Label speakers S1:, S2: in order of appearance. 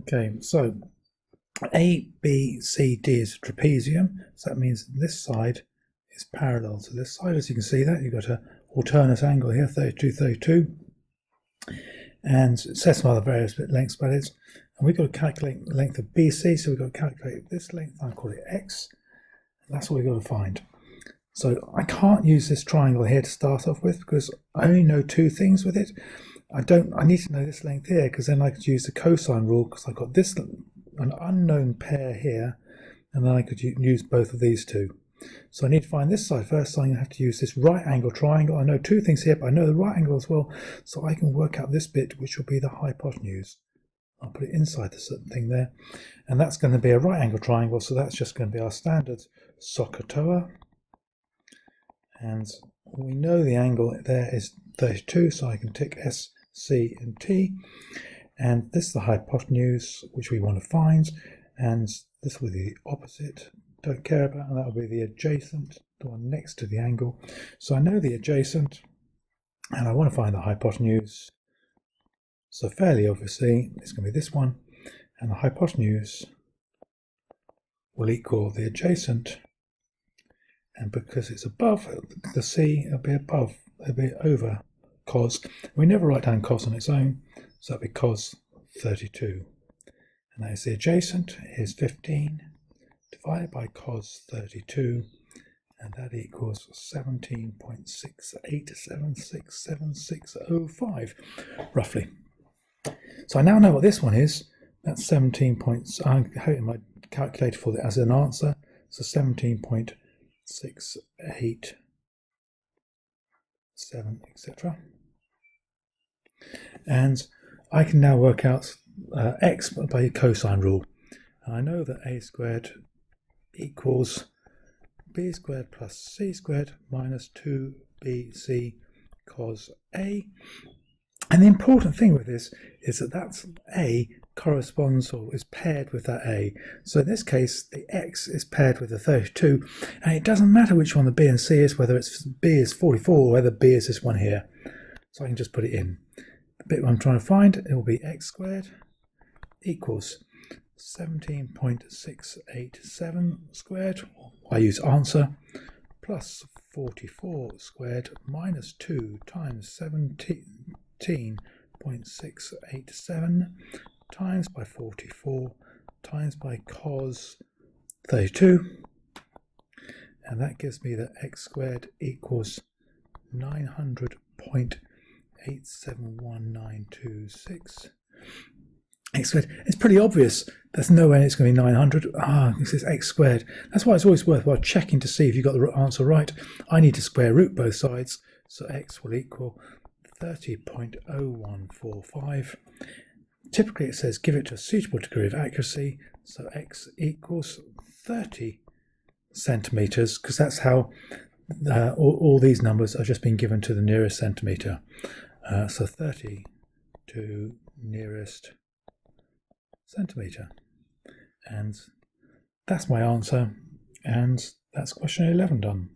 S1: Okay, so A, B, C, D is a trapezium, so that means this side is parallel to this side. As you can see that, you've got an alternate angle here, 32, 32. And it says some other various lengths about it. And we've got to calculate the length of BC, so we've got to calculate this length, I'll call it X. That's what we've got to find. So I can't use this triangle here to start off with because I only know two things with it. I need to know this length here because then I could use the cosine rule because I've got this, an unknown pair here, and then I could use both of these two. So I need to find this side first, so I'm going to have to use this right angle triangle. I know two things here, but I know the right angle as well, so I can work out this bit, which will be the hypotenuse. I'll put it inside the certain thing there, and that's going to be a right angle triangle, so that's just going to be our standard SOHCAHTOA. And we know the angle there is 32, so I can tick S, C, and T. And this is the hypotenuse, which we want to find, and this will be the opposite. Don't care about, and that will be the adjacent, the one next to the angle. So I know the adjacent, and I want to find the hypotenuse. So fairly obviously, it's going to be this one, and the hypotenuse will equal the adjacent. And because it's above the C, it'll be above, it'll be over cos. We never write down cos on its own, so that'll be cos 32. And that is the adjacent, is 15, divided by cos 32, and that equals 17.68767605, roughly. So I now know what this one is. That's 17 points. I'm having my calculator for it as an answer. So 17.687, etc. And I can now work out x by the cosine rule. And I know that a squared equals b squared plus c squared minus 2bc cos a. And the important thing with this is that that's a corresponds or is paired with that a. So in this case, the x is paired with the 32, and it doesn't matter which one the b and c is, whether it's b is 44 or whether b is this one here. So I can just put it in. The bit I'm trying to find, it will be x squared equals 17.687 squared, I use answer, plus 44 squared minus 2 times 17.687 times by 44 times by cos 32, and that gives me that x squared equals 900.871926. X squared. It's pretty obvious. There's no way it's going to be 900. This is x squared. That's why it's always worthwhile checking to see if you got the answer right. I need to square root both sides, so x will equal 30.0145. Typically it says give it to a suitable degree of accuracy, so x equals 30 centimeters, because that's how all these numbers are just being given to the nearest centimeter. So 30 to nearest centimeter, and that's my answer, and that's question 11 done.